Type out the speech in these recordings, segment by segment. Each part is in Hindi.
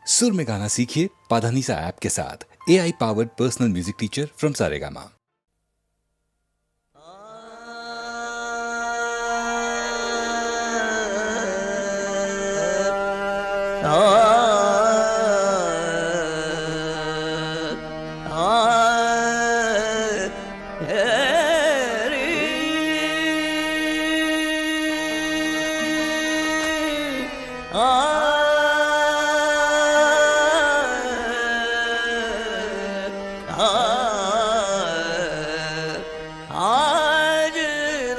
सुर में गाना सीखिए पाधानीसा ऐप के साथ। AI powered personal music teacher from Saregama. आज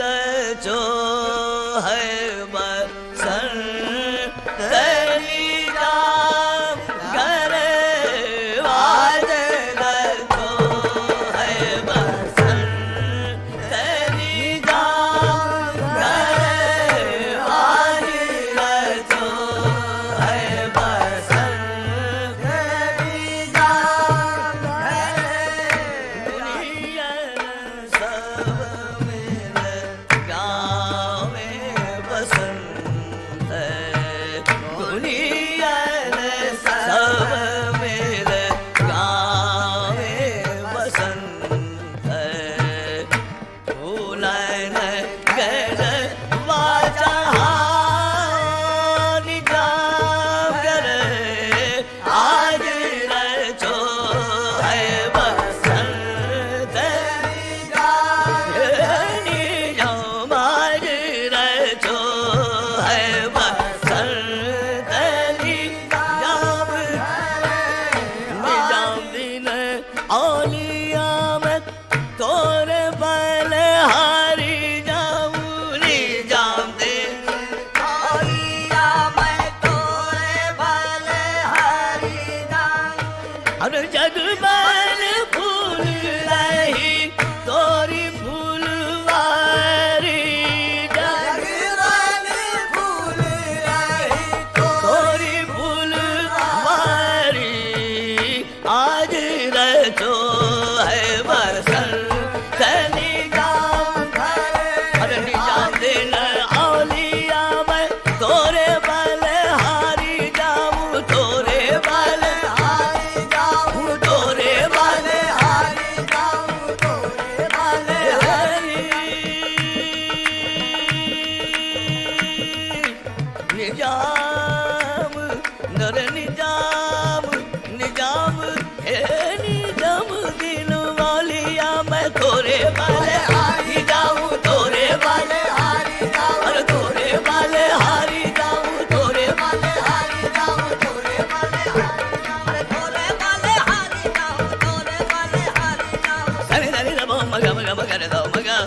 रचो है बसंत तेरी जाम करे। आज रचो है बसंत तेरी जाम करे। आज रचो है बसंत तेरी जाम करे। दुनिया सब मिल गावे बसंत है। दुनिया सब मिल गावे बसंत है। फूलन गल वाचा निजाम करे। आज रचो है बसंत निजाम। आज रचो है बसंत निजाम। निजाम दिन औलिया में तोरे बलहारी जाऊं। निजाम दिन औलिया में तोरे बलहारी जाऊं। हर जग बल फूल रही तोरी फूलवारी। जग बल फूल रही तोरी फूलवारी। आज रचो है बसंत निजाम करे। अरे निजाम दिन औलिया में तोरे बलहारी जाऊं। तोरे बलहारी जाऊं। तोरे बलहारी जाऊं। तोरे बलहारी निजाम नर निजाम। निजाम हे निजाम दिन वालिया मैं तोरे बलहारी जाऊं। तोरे बलहारी जाऊं। अरे तोरे बलहारी जाऊं। तोरे बलहारी जाऊं। तोरे बलहारी तोरे बलहारी जाऊं। तोरे बलहारी जाऊं। सनी सनी रबो मगा मगा मगा रे दो मगा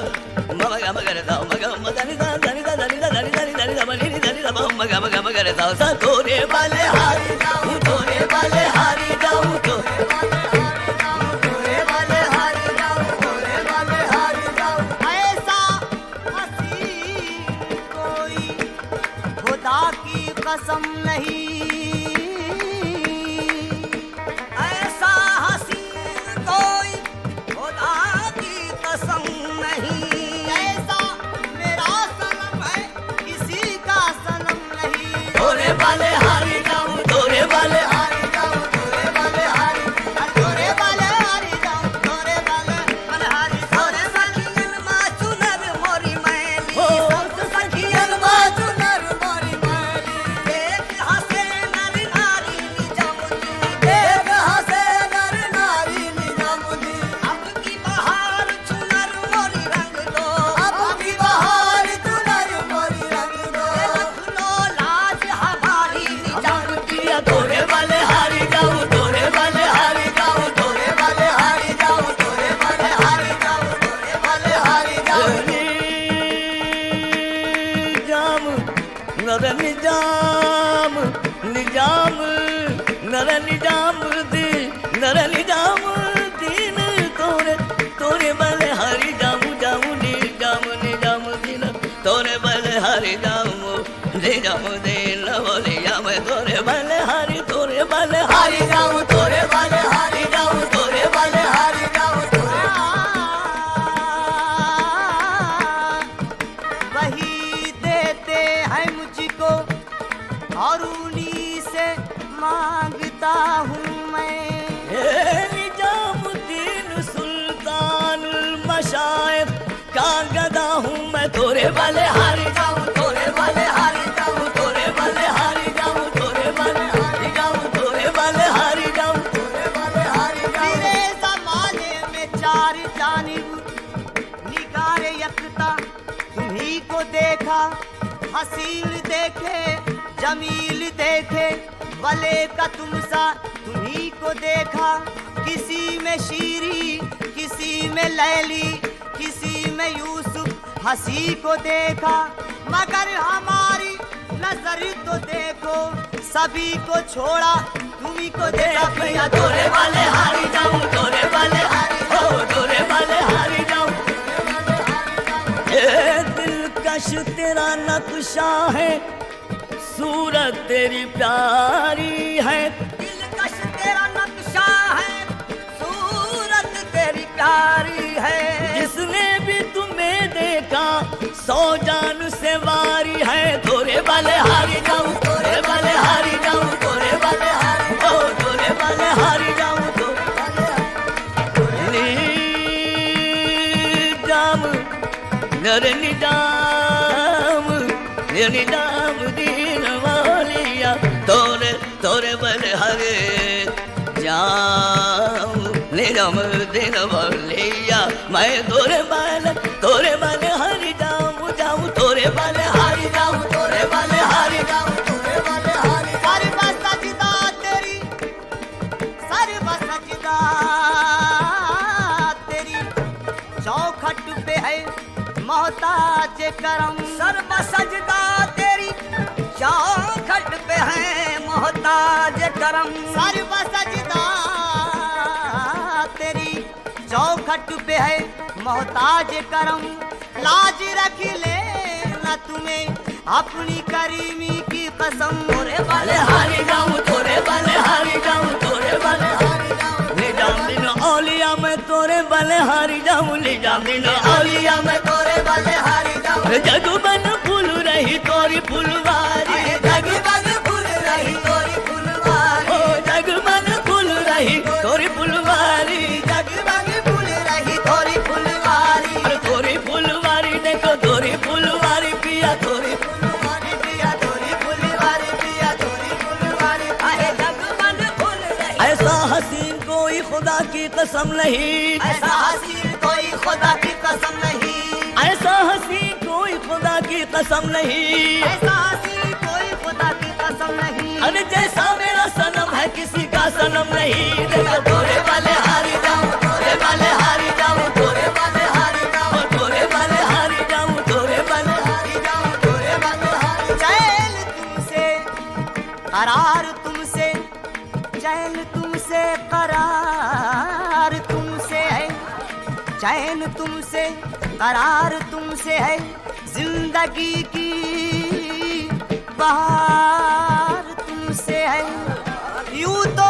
मगा मगा रे दो मगा मदनी दा दनी दा दनी दा दनी दनी दनी दा मनी दनी रबो मगा मगा मगा रे दो सा तोरे बलहारी जाऊं। तोरे बलहारी जाऊं। तोरे बलहारी जाऊं। तोरे बलहारी जाऊं। तोरे बलहारी जाऊं। ऐसा हसीन कोई खुदा की कसम नहीं। ऐसा हसीन कोई खुदा की कसम नहीं। ऐसा मेरा सनम है किसी का सनम नहीं। तोरे बलहारी जाऊं। तोरे बलहारी जाऊं। तोरे बलहारी तोरे बलहारी जाऊं। तोरे बलहारी तोरे सखियन माँ चुनर मोरी मैली। सब सखियन माँ चुनर मोरी मैली। देख हंसे नर नारी निजामुदी। देख हंसे नर नारी निजामुदी। अब की बहार चुनर मोरी रंग दो। अब की बहार चुनर मोरी रंग दो। लखनऊ लाज हमारी निजामुदी। तोरे बलहारी जाऊं। तोरे बलहारी जाऊं। तोरे बलहारी जाऊं। तोरे बलहारी जाऊं। तोरे बलहारी जाऊं। निजाम नर निजाम। निजाम नर निजाम दी नर निजाम दीन तोरे तोरे बलहारी जाऊं। जाऊं निजाम निजाम दिन तोरे बलहारी जाऊं। निजाम दिन बोलिया मैं तोरे बलहारी। तोरे बलहारी जाऊं। तोरे बलहारी जाऊं। तोरे बलहारी जाऊं। तोरे वही देते हैं मुझको और उन्हीं से मांगते गाता हूँ मैं। निजामुद्दीन सुल्तानुल मशाइख का गदा हूँ मैं, तोरे वाले हारी जाऊँ, तोरे वाले हारी जाऊँ, तोरे वाले हारी जाऊँ, तोरे वाले हारी जाऊँ, तोरे वाले हारी जाऊँ, तोरे वाले हारी जाऊँ। मेरे ज़माने में चार जानिब निगारे यकता तुम्ही को देखा, हसीन देखे जमील देखे, वले का तुमसा तुम्ही को देखा। किसी में शीरी, किसी में लैली, किसी में यूसुफ हंसी को देखा। मगर हमारी नजर तो देखो, सभी को छोड़ा तुम्ही को देखा। भैया तोरे वाले हारी जाऊँ, तोरे वाले हारी जाऊँ, तोरे वाले हारी जाऊँ। दिलकश तेरा नक्शा है, सूरत तेरी प्यारी है। दिलकश तेरा नक्शा है, सूरत तेरी प्यारी है। जिसने भी तुम्हें देखा 100 जान से वारी है। तोरे वाले हारी जाऊँ, तोरे वाले हारी जाऊँ, तोरे वाले हारी जाऊँ, तोरे वाले हारी जाऊँ, तोरे वाले निजाम नर निजाम निजाम दीन वालिया, तोरे तोरे वाले हारे जाऊँ, निजाम दीन वालिया। मैं तोरे वाले हारी जाऊँ, जाऊँ तोरे वाले हारी जाऊँ, तोरे वाले हारी जाऊँ, तोरे वाले हारी। सर्व सजदा तेरी, सर्व सजदा तेरी चौखट पे है मोहताज करम। सर्व सजदा तेरी चौखट पे है मोहताज करम। सर्व सजदा तेरी चौखट पे है मोहताज करम। लाज रख ले न तुम्हें अपनी करीमी की कसम। तोरे वाले हारी जाऊँ, तोरे वाले हारी जाऊँ, तोरे वाले हारी जाऊँ। निजाम दिन औलिया मैं तोरे वाले हारी जाऊँ, निजाम दिन औलिया मैं तोरे वाले हारी जाऊँ। जगबन फूल रही तोरी फुलवारी, जगबन फूल रही तोरी फुलवारी, ओ जगबन फूल रही तोरी फुलवारी, जगमग फूल रही तोरी फुलवारी। अरे तोरी फुलवारी देखो, तोरी फुलवारी पिया, तोरी फुलवारी पिया तोरी फुलवारी पिया तोरी फुलवारी। आहे जगमग फूल रही। ऐसा हसीन कोई खुदा की कसम नहीं, ऐसा हसीन कोई खुदा की कसम नहीं। ऐसा हसीन कोई खुदा की कसम नहीं। ऐसा हसीन कोई खुदा की कसम नहीं। अरे जैसा मेरा सनम है किसी का सनम नहीं। देखो तोरे वाले हारी जाऊँ, तोरे वाले हारी जाऊँ, तोरे वाले हारी जाऊँ, तोरे वाले हारी जाऊँ, तोरे वाले हारी जाऊँ, तोरे वाले हारी। चैन तुमसे करार तुमसे, चैन तुमसे करार तुमसे है। चैन तुमसे करार तुमसे है। जिंदगी की बहार तुमसे है। यूं तो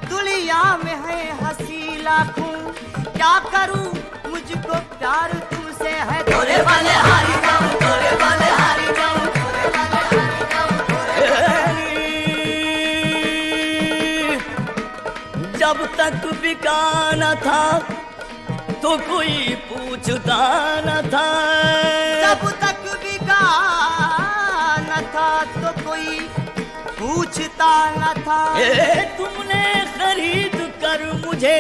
दुनिया में है हंसी लाखों, क्या करूं मुझको प्यार तुमसे है। तोरे वाले हारी जाऊँ, तोरे वाले हारी जाऊँ, तोरे वाले हारी जाऊँ, तोरे वाले। जब तक बिका न था तो कोई पूछता न था। जब तक बिका न था तो कोई पूछता न था। तुमने खरीद कर मुझे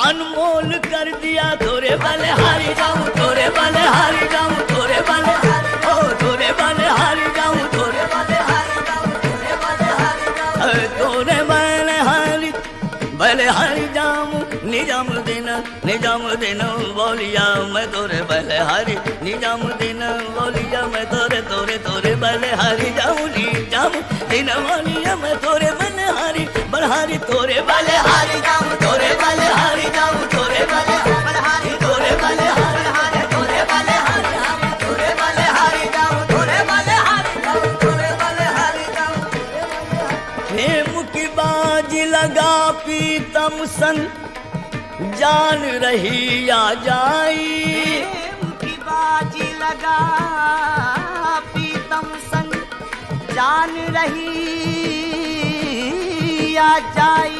अनमोल कर दिया। तोरे वाले हारी जाऊँ, तोरे वाले हारी जाऊँ, तोरे वाले हारी, ओ तोरे वाले हारी जाऊँ, तोरे वाले हारी जाऊँ, तोरे वाले हारी जाऊँ, तोरे वाले हारी जाऊँ। निजाम दिन बोलिया मैं तोरे वाले हारी, निजाम दिन बोलिया मैं तोरे तोरे तोरे वाले हारी जाऊँ। निजाम दिन बोलिया मैं तोरे वाले हारी, बलहारी तोरे वाले हारी जाऊँ, तोरे वाले हारी जाऊँ, तोरे वाले बलहारी, तोरे वाले हारी, तोरे वाले हारी, तोरे वाले हारी जाऊँ, तोरे वाले हारी जाऊँ, तोरे वाले हारी जाऊँ। प्रेम की बाजी लगा पीतम संग, जान रही या जाई। प्रेम की बाजी लगा पीतम संग, जान रही जितिया जाई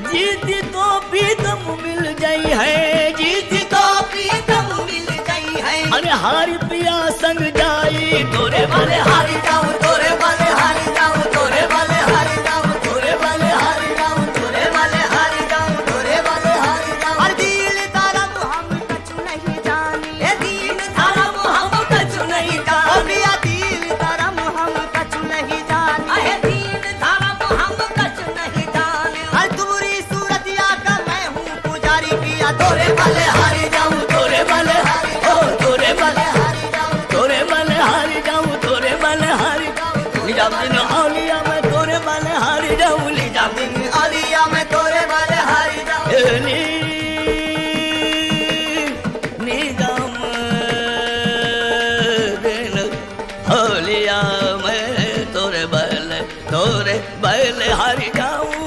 जीती तो प्रीतम मिल जाई है, जीती तो प्रीतम मिल गई है अरे हारी पिया संग जाई, तोरे वाले हारी जाऊं तोरे वाले हारी जाऊं तोरे वाले हारी जाऊं तोरे वाले हारी जाऊं तोरे वाले हारी जाऊं तोरे वाले हारी जाऊं और दिल धर्म हम कछु नहीं जानी ए दीन धर्म हम कछु नहीं जानी अबिया दिल धर्म हम कछु नहीं जानी ए दीन धर्म हम कछु नहीं जानी और तुम्हारी सूरतिया का मैं हूँ पुजारी किया तोरे वाले हारी जाऊं तोरे वाले ओ तोरे वाले तोरे वाले हारी जाऊं तोरे वाले हारी निजामुद्दीन औलिया मैं तोरे वाले हारी जाऊं निजामुद्दीन अलिया मैं तोरे वाले हारी जाऊं निजामुद्दीन औलिया मैं तोरे वाले हारी जाऊं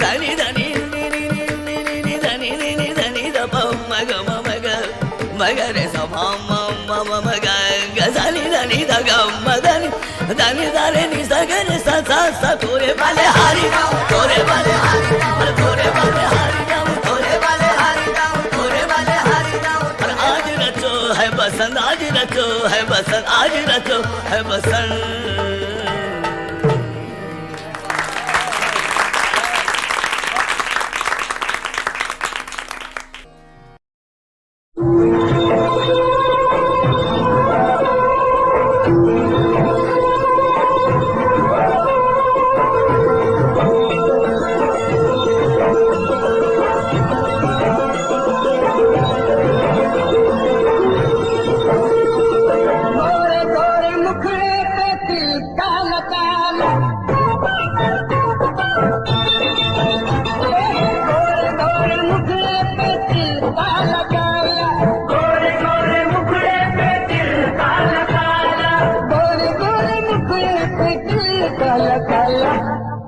सनी धनी धनी धनी दप मग मग मगरे समा मग गजनी धनी दग मदनी धनी धरे नि सगरे सा तोरे वाले हारी जाऊं तोरे वाले हारी जाऊं तोरे वाले हारी जाऊं तोरे वाले हारी जाऊं तोरे वाले हारी जाऊं आज रचो है बसंत आज रचो है बसंत आज रचो है बसंत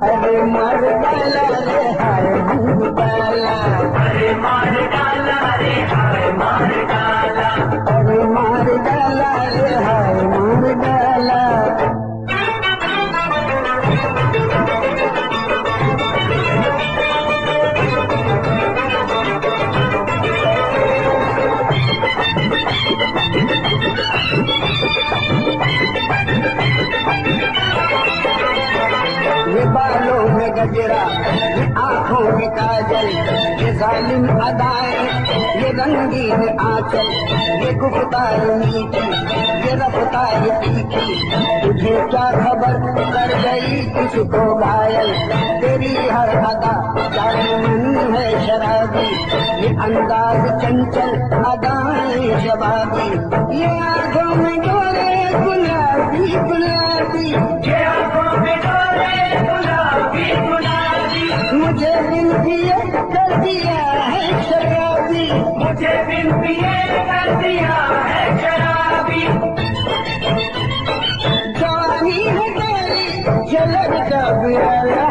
अरे मार डाला रे हाय डाला अरे मार डाला रे हाय मार डाला अरे मार डाला रे हाय मार डाला ये बालों में गजरा, ये आँखों में काजल, ये जालिम अदाएं, ये रंगीन आंचल, ये गुफ्तार मीठी, ये रफ्तार तीखी, तुझे क्या खबर कर गई किसको घायल, तेरी हर अदा जाने मन है शराबी, ये अंदाज चंचल अदाएं शबाबी, ये आँखों में डोरे गुलाबी गुलाबी, ये आँखों में डोरे गुलाबी गुलाबी, मुझे बिन पिए कर दिया है शराबी, मुझे बिन पिए कर दिया है शराबी, जवानी है तेरी झलक का प्याला,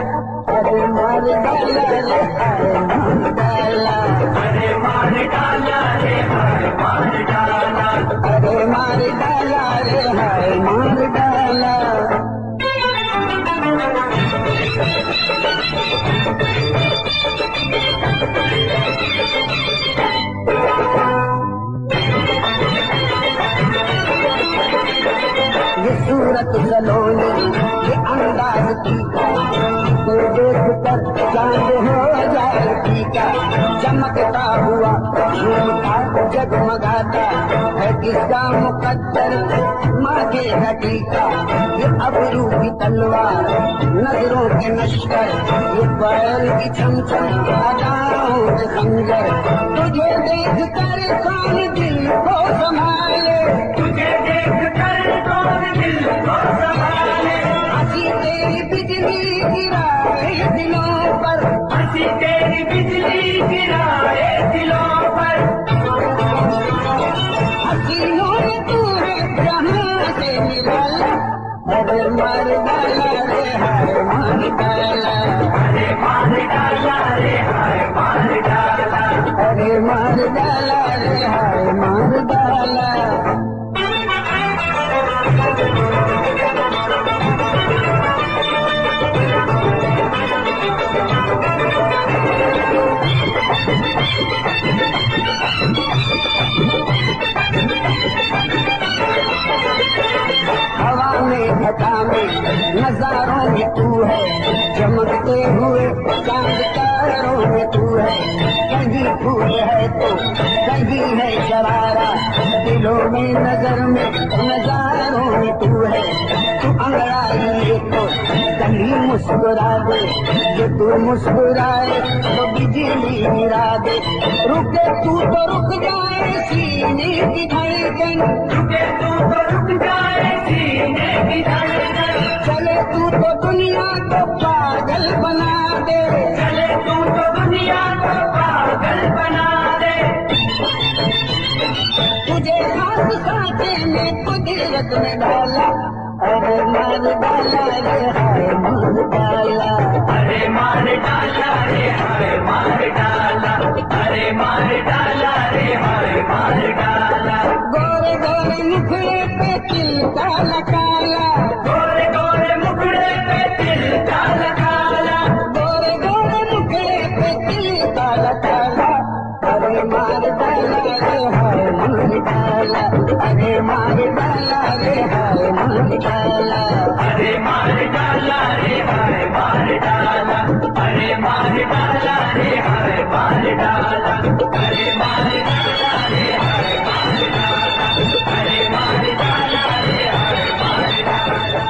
अरे मार डाला रे हाय मार डाला, अरे मार डाला रे हाय मार डाला, अरे मार डाला रे हाय मार डाला। ये सूरत सलोनी, ये अंदाज तीखा, तो देख कर चांद हो जाए फीका, चमकता हुआ झूमता जगमगाता है किसका मुकद्दर मांगे टीका, ये अबरू की तलवार नजरों के नश्कर, ये बैल की छमछम अदाओं के खंजर, तुझे देख कर कौन दिल को संभाले, तुझे देख कर कौन दिल को संभाले, हंसी तेरी बिजली गिराए दिलों पर, हंसी तेरी बिजली गिराए दिलों पर, हसीनों ने तूने जहां से निकाला, अरे मार डाला रे हाय मार डाला, अरे मार डाला रे हाय मार डाला, अरे मार डाला रे हाय मार डाला। चमकते हुए चांद तारों में तू है, कहीं फूल है तो कहीं है शरारा, दिलों में नजर में नजारों में तू है, तू अंगड़ाई ले तो कहीं मुस्कुरा दे, जो तू मुस्कुराए तो बिजली गिरा दे, रुके तू तो रुक जाए सीने की धड़कन, रुके तू तो रुक जाए सीने की धड़कन, चले तू तो दुनिया को पागल बना दे, चले तू तो दुनिया को पागल बना दे, तुझे हाथ साथे में कुदरत में डाला, अरे मार डाला रे हाय मार डाला, अरे मार डाला रे हाय मार डाला, अरे मार डाला रे हाय मार डाला, गोरे गोरे मुखड़े पे तिल काला काला, गोरे गोरे मुखड़े पे तिल काला काला, गोरे गोरे मुखड़े पे तिल काला काला, अरे मार डाला रे हाय मार डाला, अरे मार डाला रे हाय मार डाला, अरे मार डाला रे हाय मार डाला, अरे मार डाला रे हाय मार डाला, अरे मार डाला रे हाय मार डाला, अरे मार डाला रे हाय मार डाला।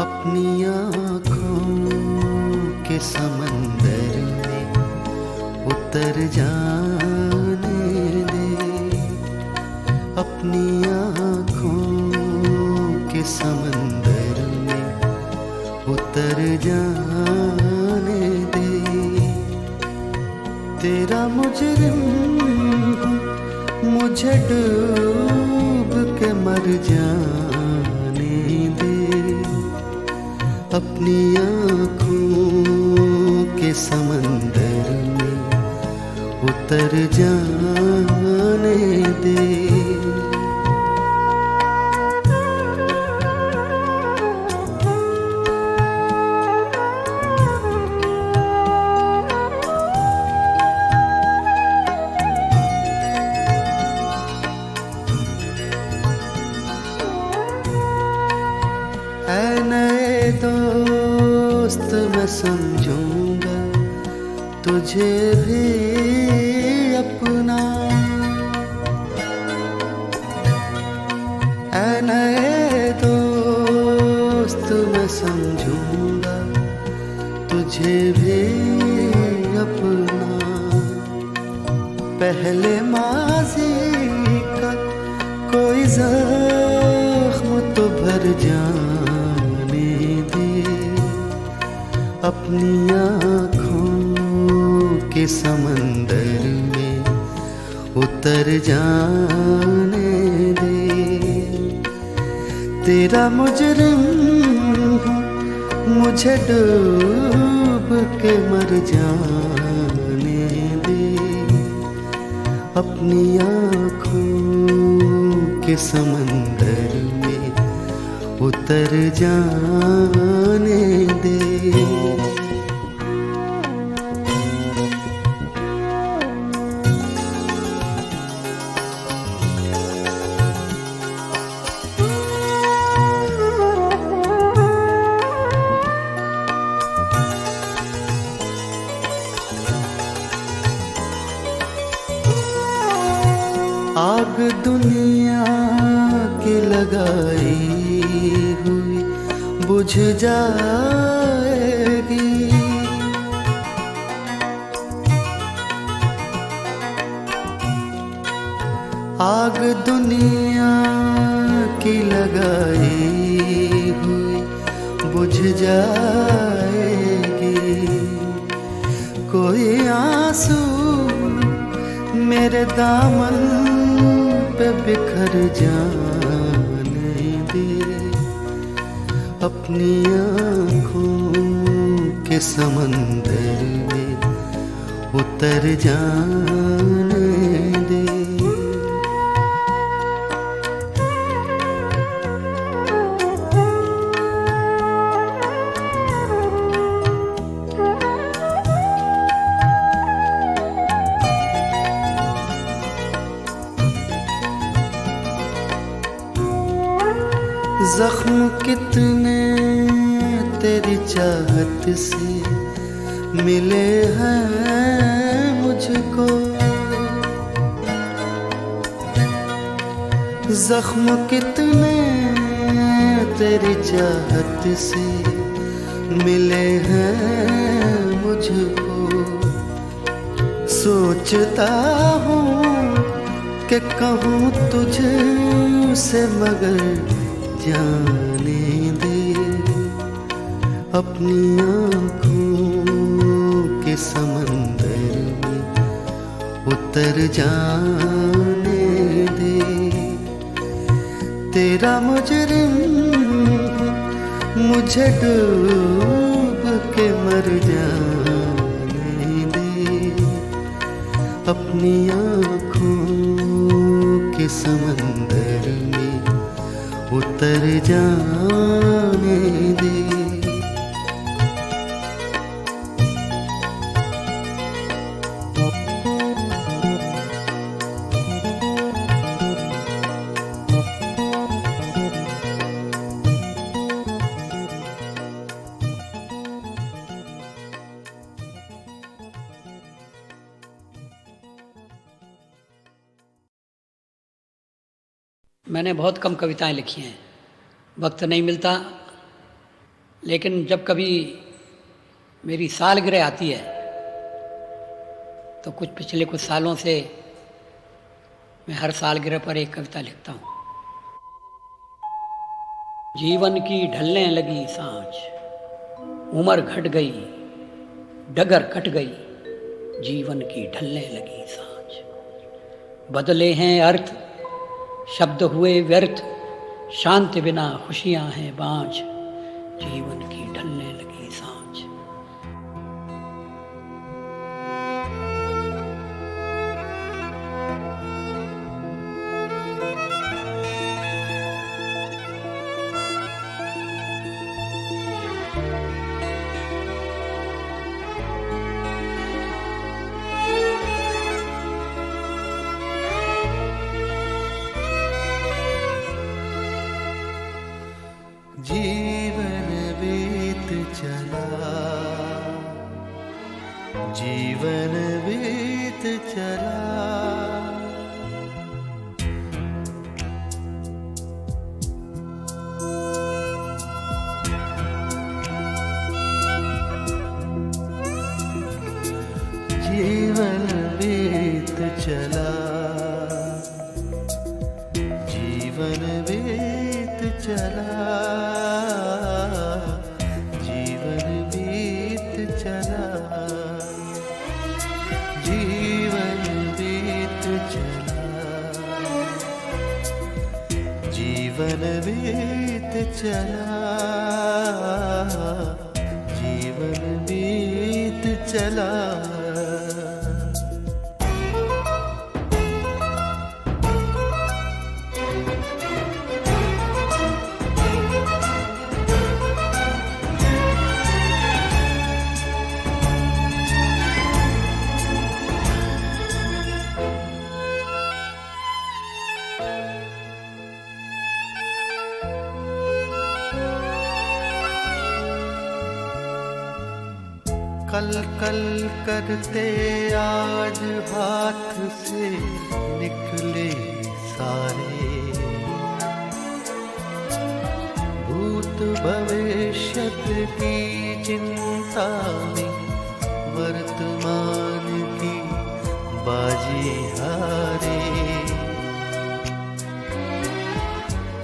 अपनी आँखों के समंदर में उतर जाने दे, अपनी आँखों के समंदर में उतर जाने दे, तेरा मुजरिम हूँ, मुझे डूब के मर जाने दे, अपनी आँखों के समंदर में उतर जाने दे। ऐ नए दोस्त मैं समझूंगा तुझे भी अपना, ऐ नए दोस्त मैं समझूंगा तुझे भी अपना, पहले माज़ी का कोई ज़ख्म तो भर जाने दे, अपनी आँखों के समंदर में उतर जाने दे, तेरा मुजरिम हूँ, मुझे डूब के मर जाने दे, अपनी आँखों के समंदर में उतर जाने दे। आग दुनिया की लगाई हुई बुझ जाएगी, आग दुनिया की लगाई बुझ जाएगी। कोई आंसू मेरे दामन पे बिखर जाने दे, अपनी आँखों के समंदर में उतर जाने दे। जख्म कितने तेरी चाहत से मिले हैं मुझको, जख्म कितने तेरी चाहत से मिले हैं मुझको। सोचता हूँ कि कहूँ तुझसे मगर जाने दे, अपनी आँखों के समंदर में उतर जाने दे। तेरा मुजरिम मुझे डूब के मर जाने दे, अपनी आँखों के समंदर में उतर जाने दे। मैंने बहुत कम कविताएं लिखी हैं, वक्त नहीं मिलता, लेकिन जब कभी मेरी सालगिरह आती है तो पिछले कुछ सालों से मैं हर सालगिरह पर एक कविता लिखता हूँ। जीवन की ढलने लगी सांझ, उम्र घट गई, डगर कट गई, जीवन की ढलने लगी सांझ। बदले हैं अर्थ, शब्द हुए व्यर्थ, शांति बिना खुशियां हैं बाँझ, जीवन की ढलने लगी सांझ। जीवन बीत चला, जीवन बीत चला, जीवन बीत चला, जीवन बीत चला, जीवन बीत चला, जीवन बीत चला, जीवन बीत चला, जीवन बीत चला। कल कल करते आज हाथ से निकले सारे, भूत भविष्यत की चिंता में वर्तमान की बाजी हारे।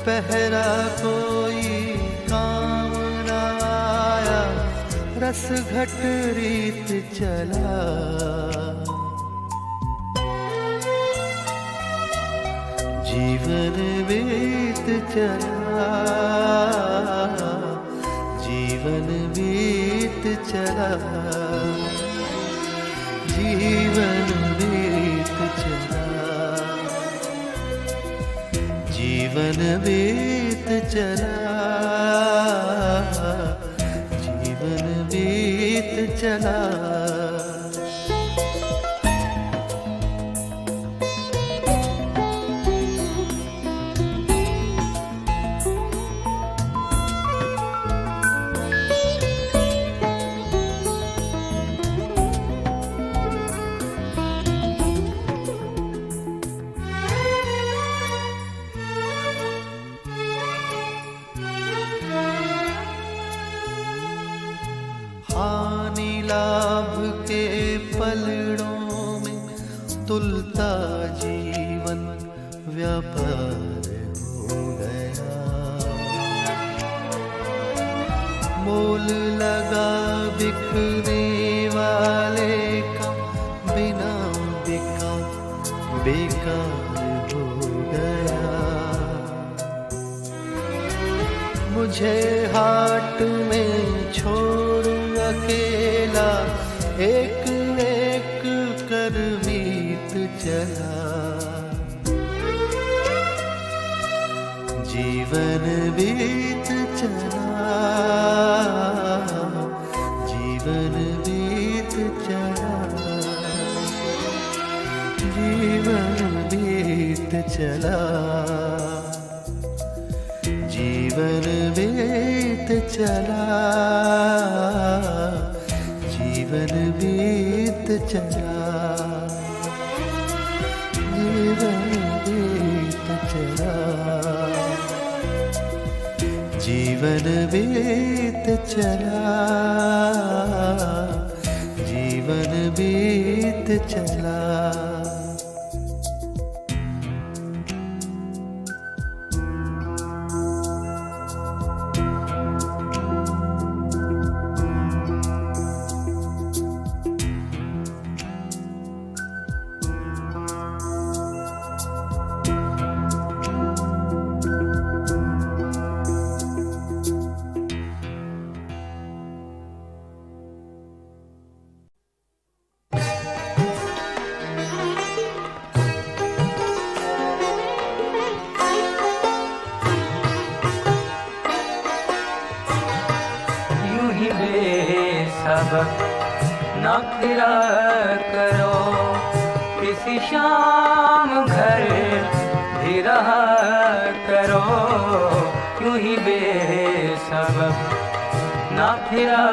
पहरा कोई काम ना रस घट रीत चला, जीवन बीत चला, जीवन बीत चला, जीवन बीत चला, जीवन बीत चला, जीवन बीत चला। हानि लाभ के पलड़ों में तुलता जीवन व्यापार हो गया, मोल लगा बिकने वाले का बिना बिका बेकार हो गया। मुझे हाट में छोड़ अकेला एक एक कर बीत चला, जीवन बीत चला, जीवन बीत चला, जीवन बीत चला, जीवन बीत चला, जीवन बीत चला, जीवन बीत चला, जीवन बीत चला, जीवन बीत चला। सबक न फिरा करो, किसी शाम घर भी रहा करो, यूं ही बेसबक न फिरा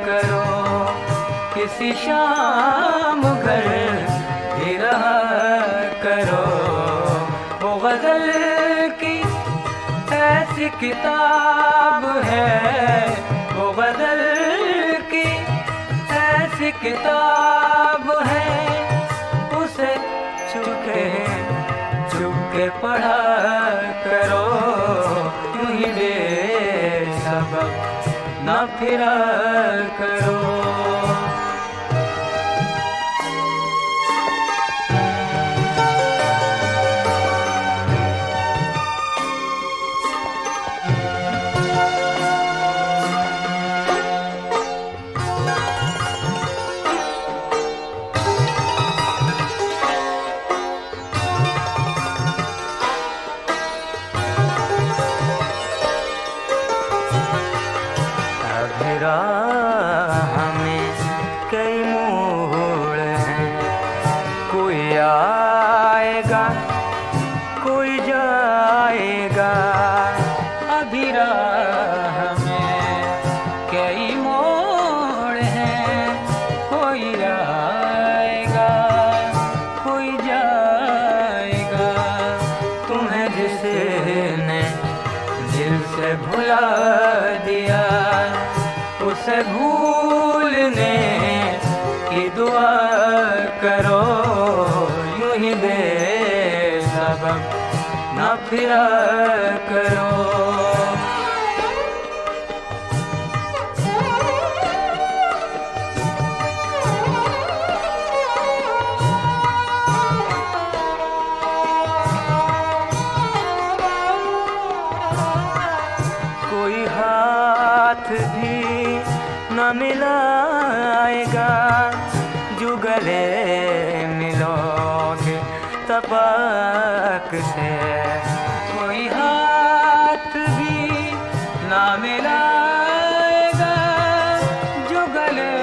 करो, किसी शाम घर भी रहा करो। वो गज़ल की ऐसी किताब है, वो गज़ल की ऐसी किताब है, उसे चुपके चुपके पढ़ा करो, यूं ही बेसबक न फिरा करो। हमें कई मोड़ हैं, कोई आएगा कोई जाएगा, अभी राह में कई मोड़ हैं, कोई आएगा कोई जाएगा। तुम्हें जिसने दिल से भुला दिया, उसे भूलने की दुआ करो, यूं ही बेसबक न फिरा करो। मिलाएगा जो गले मिलोगे तपक से, कोई हाथ भी ना मिलाएगा जो गले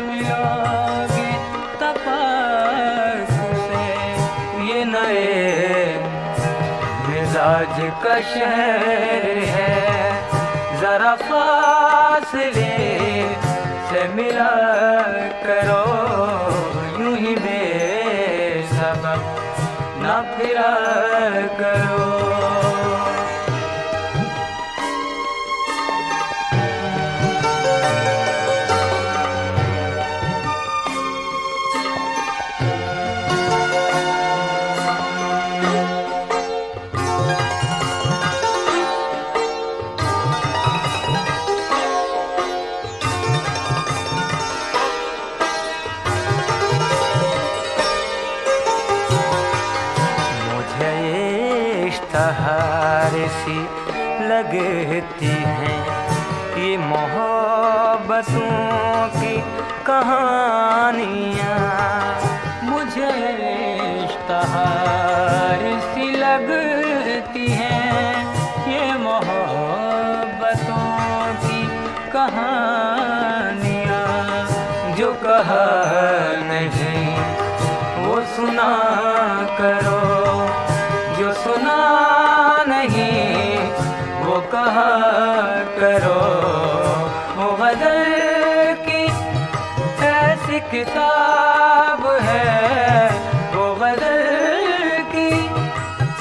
मिलोगे तपक से। ये नए मिजाज का शहर है, जरा फासले से मिला करो, यूं ही बेसबब ना फिरा करो। इश्तहार सी लगती हैं ये मोहब्बतों की कहानियाँ, मुझे इश्तहार सी लगती हैं ये मोहब्बतों की कहानियाँ। जो कहा नहीं वो सुना करो, जो सुना नहीं वो कहा करो। वो गज़ल की ऐसी किताब है, वो गज़ल की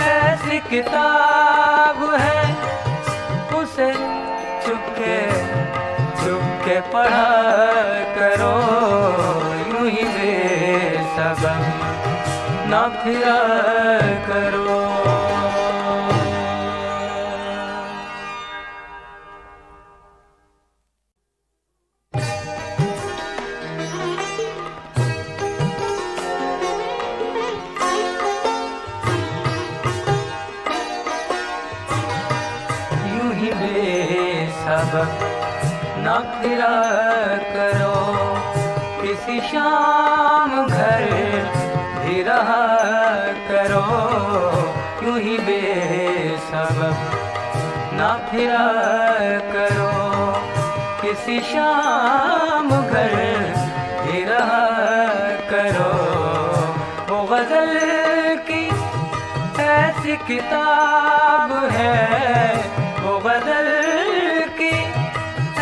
ऐसी किताब है, उसे चुपके चुपके पढ़ा करो, यूं ही बेसबब ना फिरा करो। यूं ही बेसबब ना फिरा करो, किसी शाम घर भी रहा करो, यूं ही बेसबब ना फिरा करो, किसी शाम घर भी रहा करो। वो गज़ल की ऐसी किताब है, वो गज़ल की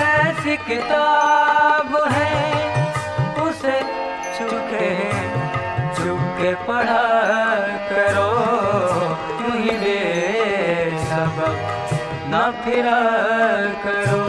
ऐसी किताब है, उसे चुपके चुपके पढ़ा करो, यूं ही बेसबब ना फिरा करो।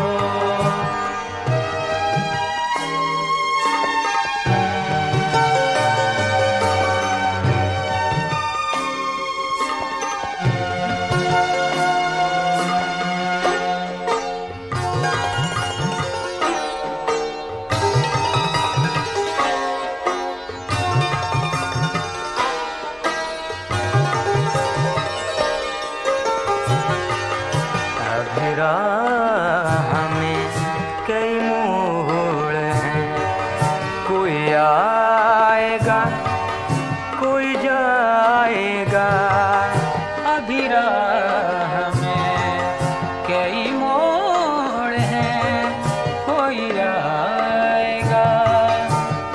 हमें कई मोड़ हैं, कोई आएगा कोई जाएगा, अभी राह में कई मोड़ हैं, कोई आएगा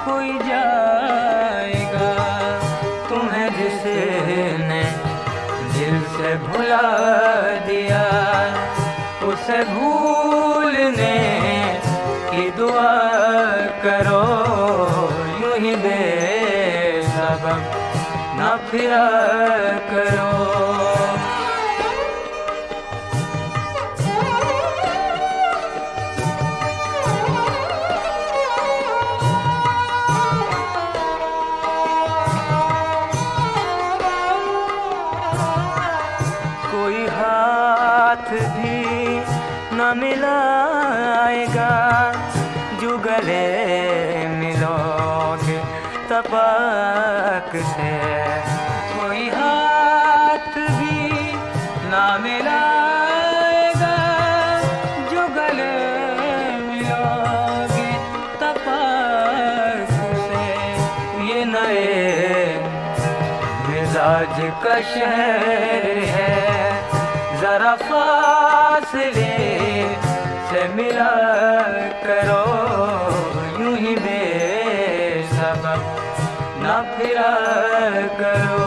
कोई जाएगा। तुम्हें जिसने दिल से भुला दिया, उसे भूलने की दुआ करो, यूं ही बेसबब ना फिरा करो। कोई हाथ भी न मिलाएगा जो गले मिलोगे तपक से, कोई हाथ भी न मिलाएगा जो गले मिलोगे आज का शहर है, जरा फासले से मिला करो, यूं ही बेसबब ना फिरा करो।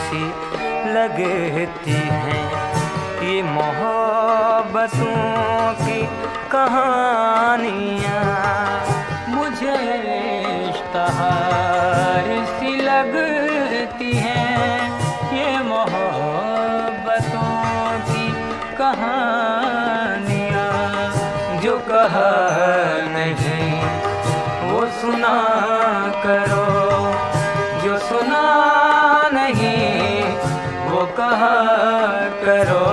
सी लगती हैं ये मोहब्बतों की कहानियाँ, मुझे इश्तहार सी लगती हैं ये मोहब्बतों की कहानियाँ। जो कहा नहीं वो सुना करो, जो सुना नहीं वो कहा करो।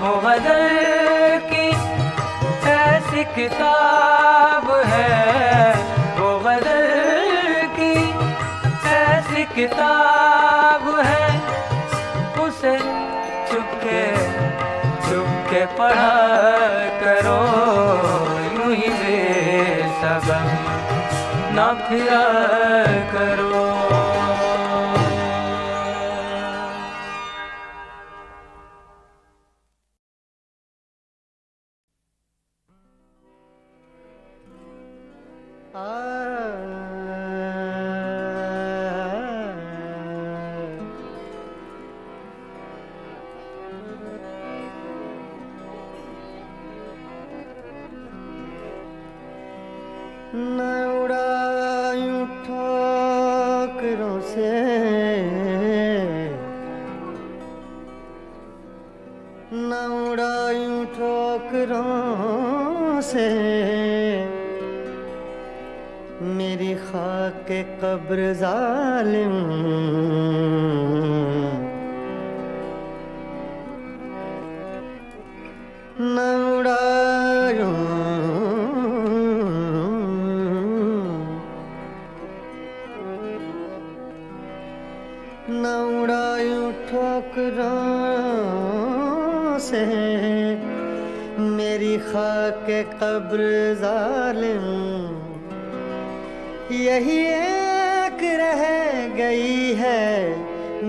वो गज़ल की ऐसी किताब है, वो गज़ल की ऐसी किताब है, उसे चुपके चुपके पढ़ा करो, यूं ही बेसबब ना फिरा करो। न उड़ायूं ठोकरों से, न उड़ायूं ठोकरों से मेरी खाके कब्र जालिम। न उड़ायूं न उड़ायूं ठोकरों से मेरी खाके कब्र जालिम। यही एक रह गई है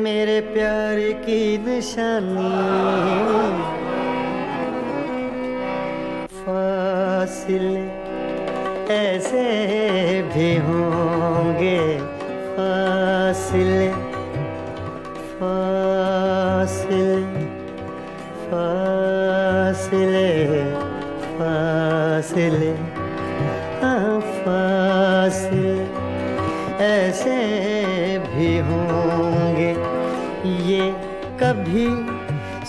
मेरे प्यार की निशानी। फासिले ऐसे भी होंगे, फासिले फासिले फासिले फासिले फासिले ऐसे भी होंगे, ये कभी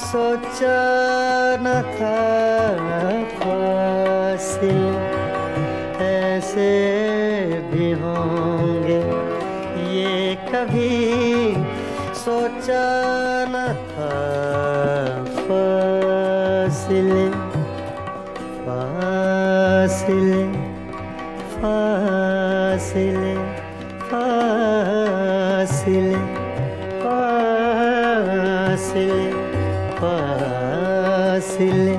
सोचा न था। फासिले ऐसे भी होंगे, ये कभी सोचा न था। फासिले फासिले फासिले फासिले फासिले फासिले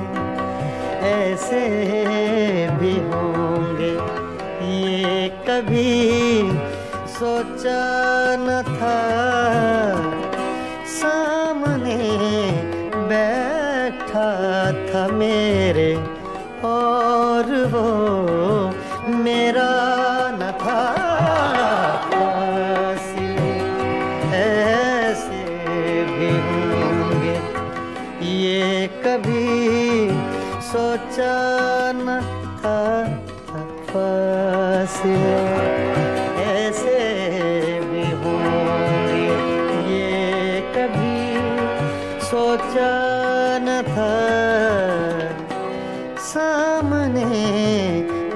ऐसे भी होंगे, ये कभी सोचा न था। सामने बैठा था मेरे और वो मेरा न था। फासिले ऐसे भी होंगे, ये कभी सोचा न था। फासिले ऐसे भी होंगे, ये कभी सोचा न था। सामने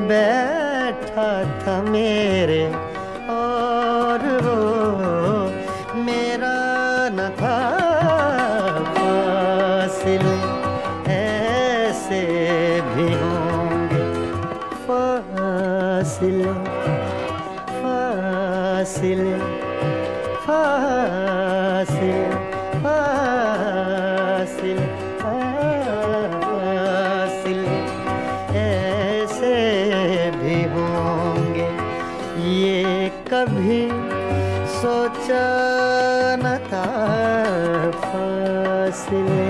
बैठा था मेरे और वो फासिले फासिले फासिले फासिले फासिले ऐसे भी होंगे ये कभी सोचा न था फासिले।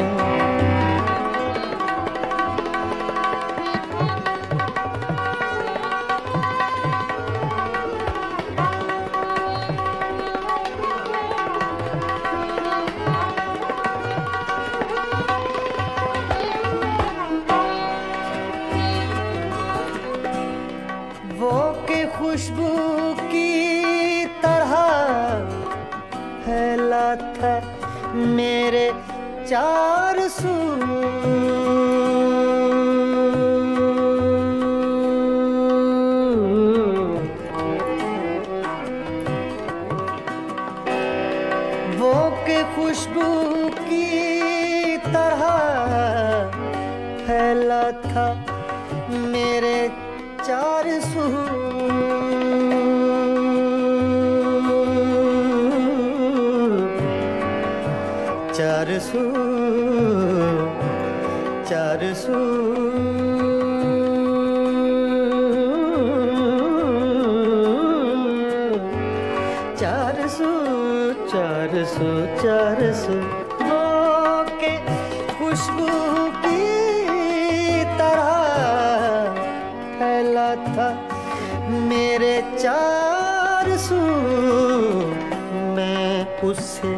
वो के खुशबू की तरह फैला था मेरे चार सू। वो के खुशबू की तरह फैला था मेरे चार सू। चार सू चार सू चार सू चार सू चार सू वो के खुशबू की तरह फैला था मेरे चार सू। मैं उसे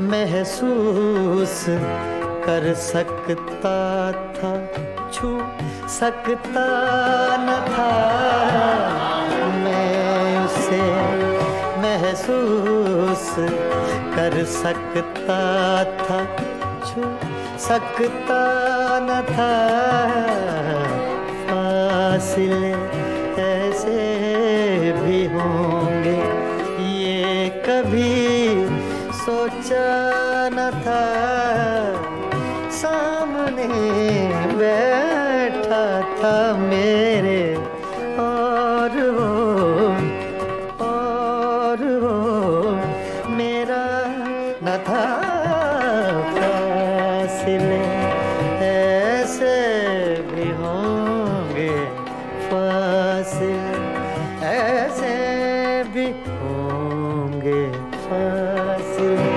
महसूस कर सकता था, छू सकता न था। मैं उसे महसूस कर सकता था, छू सकता न था। फासिले ऐसे भी होंगे ये कभी सोचा न था। सामने बैठा था मेरे और वो मेरा न था। फासिले ऐसे भी होंगे, फासिले ऐसे भी होंगे, फासिले।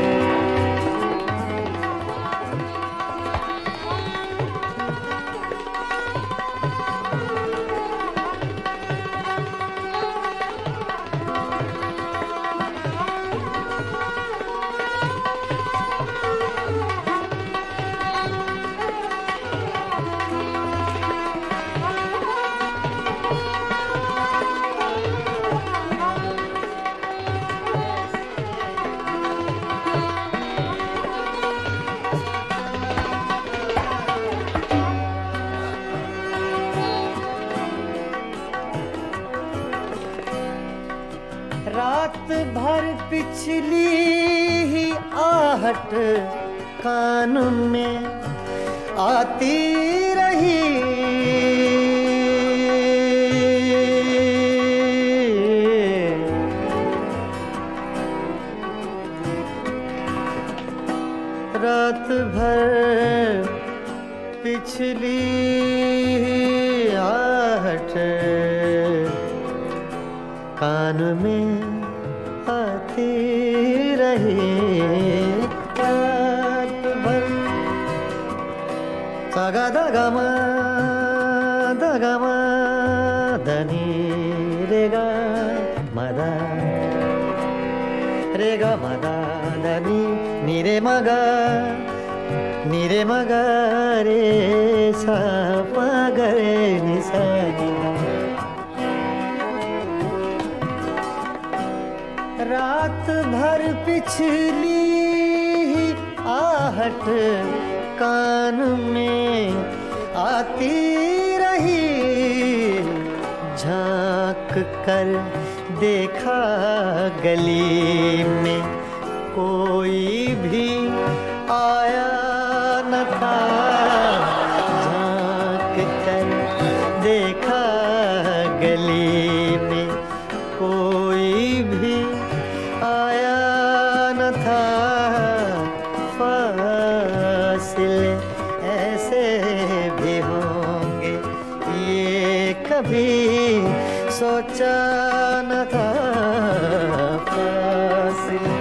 रात भर पिछली ही आहट कान में आती रही। रात भर पिछली ही आहट कान में आती रही। रात भर सागा दगमा धनी रेगा मदा धनी नीरे मगा रे सा पगरे निसा। रात भर पिछली आहट कान में आती रही। झांक कर देखा गली में कोई भी आया न था। झांक कर देखा गली कभी सोचा न था फासिले।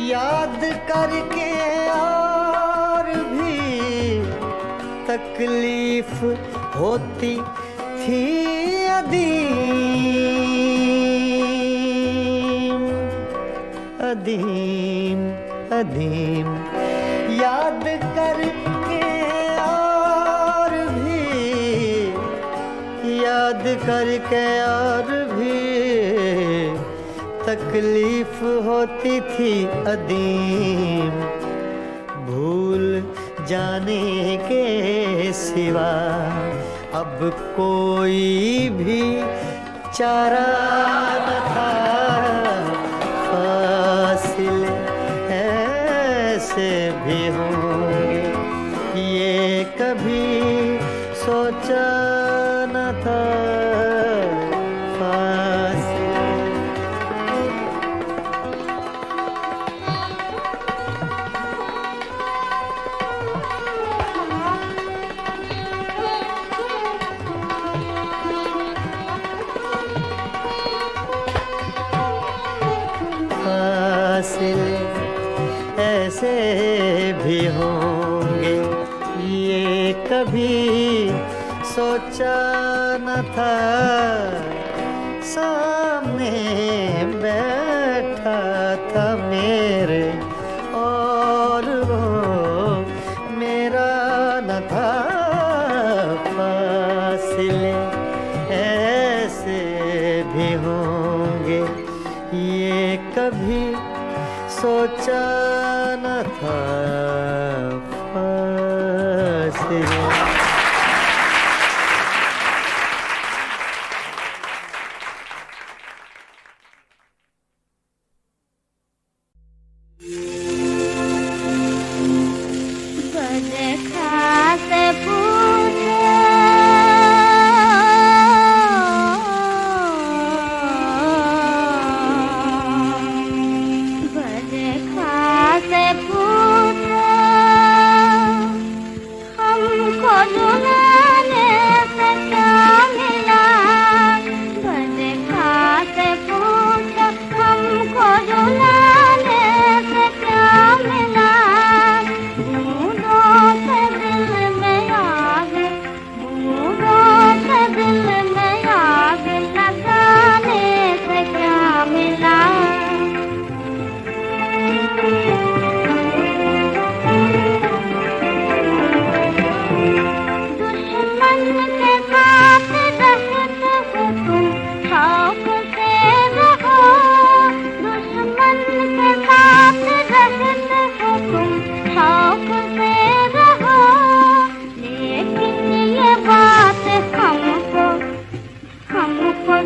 याद करके और भी तकलीफ होती थी अदीम अदीम अदीम। याद करके और भी तकलीफ होती थी अदीम। भूल जाने के सिवा अब कोई भी चारा न था। फासिले ऐसे भी होंगे ये कभी सोचा न था। फासिले ऐसे भी होंगे ये कभी सोचा न था। सामने बैठा था मेरे और वो मेरा न था। फासिले ऐसे भी होंगे ये कभी सोचा न था। फासिले। हमको